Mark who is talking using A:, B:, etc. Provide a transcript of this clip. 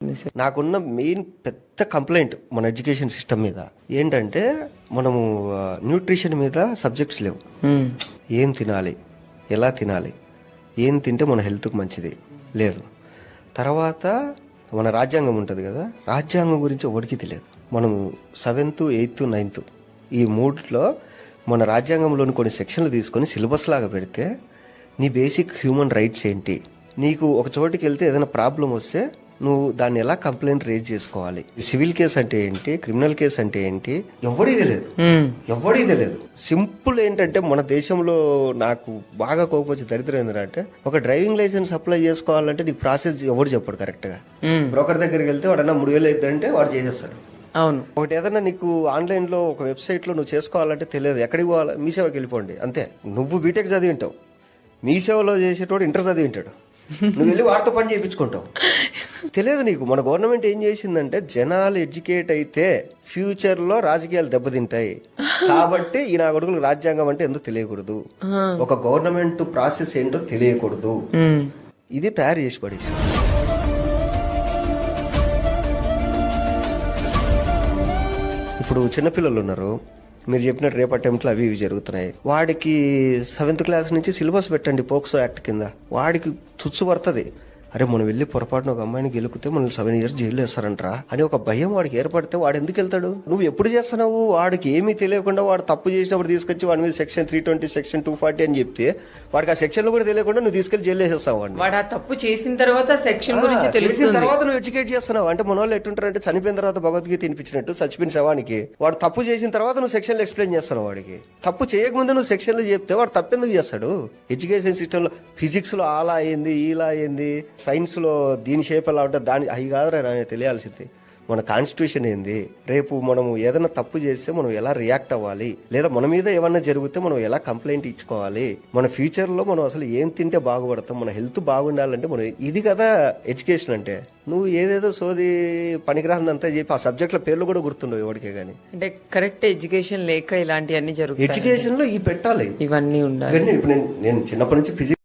A: అవుతుంది సార్?
B: నాకున్న మెయిన్ పెద్ద కంప్లైంట్ మన ఎడ్యుకేషన్ సిస్టమ్ మీద ఏంటంటే మనము న్యూట్రిషన్ మీద సబ్జెక్ట్స్ లేవు. ఏం తినాలి, ఎలా తినాలి, ఏం తింటే మన హెల్త్కి మంచిది లేదు. తర్వాత మన రాజ్యాంగం ఉంటుంది కదా, రాజ్యాంగం గురించి ఎవరికి తెలియదు. మనం 7th, 8th, 9th ఈ మూడిలో మన రాజ్యాంగంలోని కొన్ని సెక్షన్లు తీసుకొని సిలబస్ లాగా పెడితే నీ బేసిక్ హ్యూమన్ రైట్స్ ఏంటి, నీకు ఒక చోటికి వెళ్తే ఏదైనా ప్రాబ్లం వస్తే నువ్వు దాన్ని ఎలా కంప్లైంట్ రేజ్ చేసుకోవాలి, సివిల్ కేసు అంటే ఏంటి, క్రిమినల్ కేసు అంటే ఏంటి, ఎవడిది లేదు. సింపుల్ ఏంటంటే మన దేశంలో నాకు బాగా కోపొచ్చి దరిద్రం ఏంటంటే, ఒక డ్రైవింగ్ లైసెన్స్ అప్లై చేసుకోవాలంటే నీకు ప్రాసెస్ ఎవరు చెప్పాడు కరెక్ట్ గా. బ్రోకర్ దగ్గరికి వెళ్తే వాడన్నా 3,000 అవుతుందంటే వాడు చేసేస్తాడు.
A: అవును.
B: ఒకటి ఏదన్నా నీకు ఆన్లైన్ లో ఒక వెబ్సైట్ లో నువ్వు చేసుకోవాలంటే తెలియదు, ఎక్కడికి పోవాలి, మీ సేవకి వెళ్ళిపోండి అంతే. నువ్వు బీటెక్ చదివి ఉంటావు, మీ సేవలో చేసేటోడు ఇంటర్ చదివి ఉంటాడు, నువ్వు వెళ్ళి వారితో పని చేయించుకుంటావు. తెలియదు నీకు. మన గవర్నమెంట్ ఏం చేసిందంటే, జనాలు ఎడ్యుకేట్ అయితే ఫ్యూచర్ లో రాజకీయాలు దెబ్బతింటాయి కాబట్టి ఈ నా కొడుకులకు రాజ్యాంగం అంటే ఎందుకు తెలియకూడదు, ఒక గవర్నమెంట్ ప్రాసెస్ ఏంటో తెలియకూడదు, ఇది తయారు చేసి పడేసి. ఇప్పుడు చిన్నపిల్లలు ఉన్నారు, మీరు చెప్పినట్టు రేపు అటెంప్ట్లు అవి ఇవి జరుగుతున్నాయి. వాడికి 7th క్లాస్ నుంచి సిలబస్ పెట్టండి పోక్సో యాక్ట్ కింద, వాడికి తుచ్చు పడుతుంది. అరే మనం వెళ్ళి పొరపాటున ఒక అమ్మాయిని గెలుకుతే మనల్ని 7 years జైలు వేస్తారంటరా అని ఒక భయం వాడికి ఏర్పడితే వాడు ఎందుకు వెళ్తాడు? నువ్వు ఎప్పుడు చేస్తున్నావు? వాడికి ఏమీ తెలియకుండా వాడు తప్పు చేసినప్పుడు తీసుకొచ్చి వాడి మీద సెక్షన్ 320, సెక్షన్ 240 అని చెప్తే వాడికి ఆ సెక్షన్లు కూడా తెలియకుండా నువ్వు తీసుకెళ్లి జైలు వేసేస్తావు.
A: వాడు ఆ తప్పు చేసిన తర్వాత సెక్షన్ గురించి
B: తెలిసిన తర్వాత నువ్వు ఎడ్యుకేట్ చేస్తున్నావు. అంటే మన వాళ్ళు ఎట్టుంటారంటే, చనిపోయిన తర్వాత భగవద్గీత తినిపించినట్టు చచ్చిపోయిన శవానికి వాడు తప్పు చేసిన తర్వాత నువ్వు సెక్షన్లు ఎక్స్ప్లెయిన్ చేస్తున్నావు. వాడికి తప్పు చేయకముందు నువ్వు సెక్షన్లు చెప్తే వాడు తప్పెందుకు చేస్తాడు? ఎడ్యుకేషన్ సిస్టమ్ లో ఫిజిక్స్ లో అలా అయింది, ఇలా అయింది, సైన్స్ లో దీని షేప్ ఎలా ఉంటే దాని అవి కాదురా తెలియాల్సింది. మన కాన్స్టిట్యూషన్ ఏంది, రేపు మనము ఏదైనా తప్పు చేస్తే మనం ఎలా రియాక్ట్ అవ్వాలి, లేదా మన మీద ఏమన్నా జరిగితే మనం ఎలా కంప్లైంట్ ఇచ్చుకోవాలి, మన ఫ్యూచర్ లో మనం అసలు ఏం తింటే బాగుపడతాం, మన హెల్త్ బాగుండాలంటే మనం ఇది కదా ఎడ్యుకేషన్ అంటే. నువ్వు ఏదేదో సోది పనికిరాందంతా చెప్పి ఆ సబ్జెక్టుల పేర్లు కూడా గుర్తుండవు ఎవరికే గానీ.
A: అంటే కరెక్ట్ ఎడ్యుకేషన్ లేక ఇలాంటివన్నీ జరుగుతాయి.
B: ఎడ్యుకేషన్ లో ఈ పెట్టాలి,
A: ఇవన్నీ ఉండాలి.
B: ఇప్పుడు నేను చిన్నప్పటి నుంచి ఫిజిక్స్